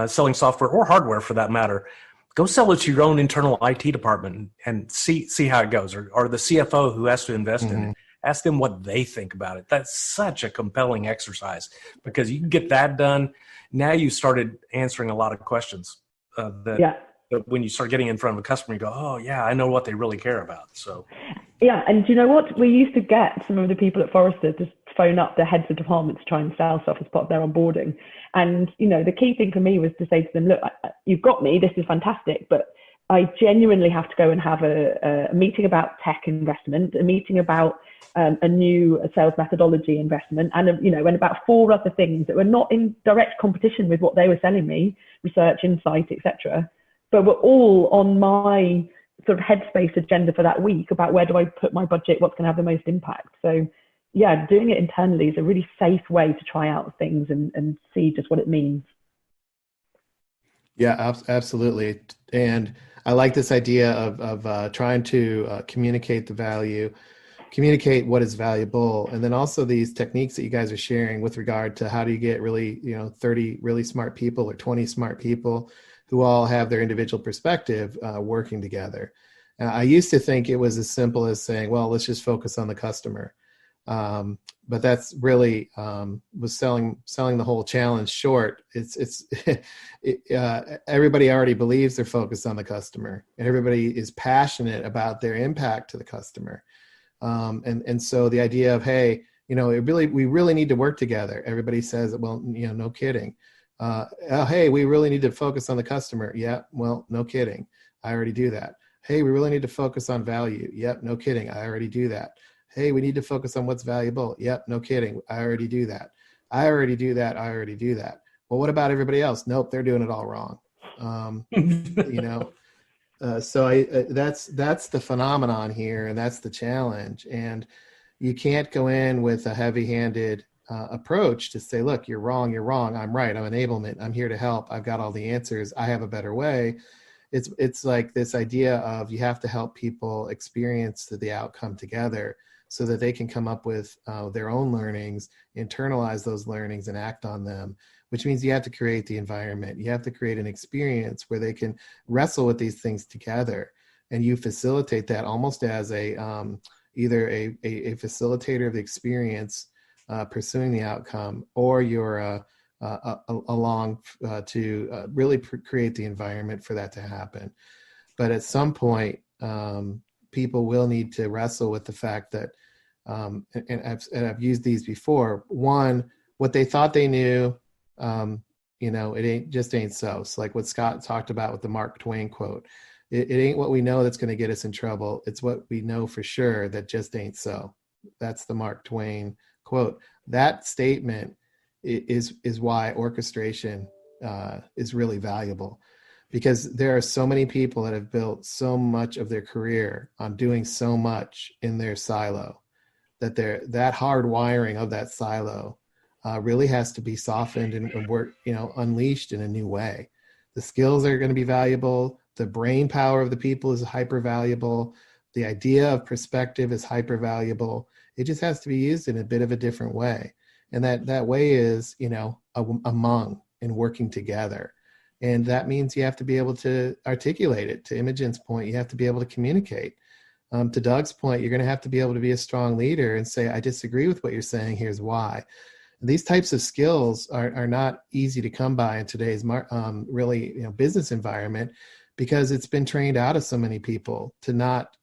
selling software or hardware for that matter, go sell it to your own internal IT department and see how it goes. Or the CFO who has to invest in it. Ask them what they think about it. That's such a compelling exercise because you can get that done. Now you started answering a lot of questions that when you start getting in front of a customer, you go, oh yeah, I know what they really care about. So. Yeah. And do you know what? We used to get some of the people at Forrester to phone up the heads of department to try and sell stuff as part of their onboarding. And, the key thing for me was to say to them, look, you've got me, this is fantastic, but I genuinely have to go and have a meeting about tech investment, a meeting about a new sales methodology investment, and and about 4 other things that were not in direct competition with what they were selling me, research, insight, etc., but were all on my sort of headspace agenda for that week about where do I put my budget, what's going to have the most impact. So yeah, doing it internally is a really safe way to try out things and see just what it means. Yeah, absolutely. And I like this idea of trying to communicate the value, communicate what is valuable, and then also these techniques that you guys are sharing with regard to how do you get really, 30 really smart people or 20 smart people who all have their individual perspective working together. I used to think it was as simple as saying, well, let's just focus on the customer. But that's really was selling the whole challenge short. It's everybody already believes they're focused on the customer, and everybody is passionate about their impact to the customer. And so the idea of, hey, we really need to work together. Everybody says, well, no kidding. Hey, we really need to focus on the customer. Yeah, well, no kidding. I already do that. Hey, we really need to focus on value. Yep, no kidding. I already do that. Hey, we need to focus on what's valuable. Yep, no kidding. I already do that. I already do that. Well, what about everybody else? Nope, they're doing it all wrong. So that's the phenomenon here, and that's the challenge. And you can't go in with a heavy-handed approach to say, look, you're wrong. I'm right. I'm enablement. I'm here to help. I've got all the answers. I have a better way. It's like this idea of you have to help people experience the outcome together so that they can come up with their own learnings, internalize those learnings, and act on them, which means you have to create the environment. You have to create an experience where they can wrestle with these things together. And you facilitate that almost as either a facilitator of the experience pursuing the outcome, or you're along to really create the environment for that to happen. But at some point, people will need to wrestle with the fact that, and I've used these before. One, what they thought they knew, it ain't so. It's like what Scott talked about with the Mark Twain quote. It ain't what we know that's going to get us in trouble. It's what we know for sure that just ain't so. That's the Mark Twain quote. That statement is why orchestration is really valuable, because there are so many people that have built so much of their career on doing so much in their silo that that hard wiring of that silo really has to be softened and work, unleashed in a new way. The skills are going to be valuable. The brain power of the people is hyper valuable, The idea of perspective is hyper valuable. It just has to be used in a bit of a different way. And that way is, among and working together. And that means you have to be able to articulate it. To Imogen's point, you have to be able to communicate. To Doug's point, you're going to have to be able to be a strong leader and say, I disagree with what you're saying. Here's why. These types of skills are not easy to come by in today's business environment, because it's been trained out of so many people to not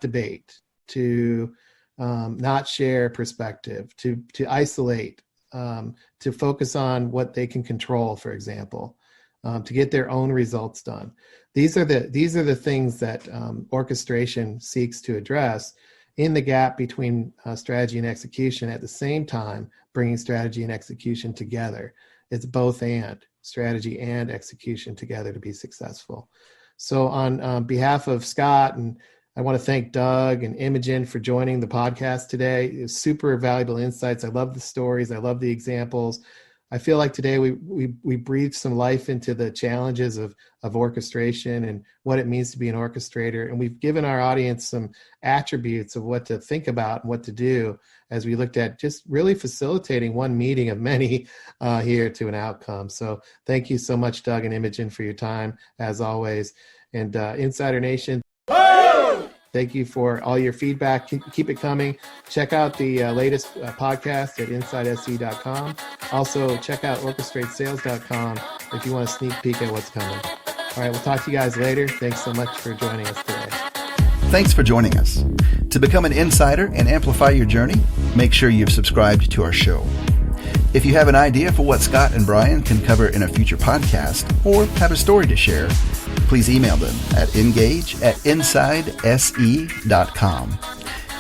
debate, to not share perspective, to isolate, to focus on what they can control, for example, to get their own results done. These are the things that orchestration seeks to address, in the gap between strategy and execution, at the same time bringing strategy and execution together. It's both and strategy and execution together to be successful. So on behalf of Scott, and I want to thank Doug and Imogen for joining the podcast today. It was super valuable insights. I love the stories. I love the examples. I feel like today we breathed some life into the challenges of orchestration and what it means to be an orchestrator. And we've given our audience some attributes of what to think about and what to do, as we looked at just really facilitating one meeting of many here to an outcome. So thank you so much, Doug and Imogen, for your time, as always. And Insider Nation, thank you for all your feedback. Keep it coming. Check out the latest podcast at InsideSE.com. Also, check out OrchestrateSales.com if you want a sneak peek at what's coming. All right, we'll talk to you guys later. Thanks so much for joining us today. Thanks for joining us. To become an insider and amplify your journey, make sure you've subscribed to our show. If you have an idea for what Scott and Brian can cover in a future podcast, or have a story to share, please email them at engage@insidese.com.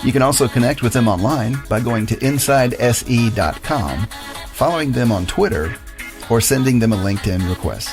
You can also connect with them online by going to insidese.com, following them on Twitter, or sending them a LinkedIn request.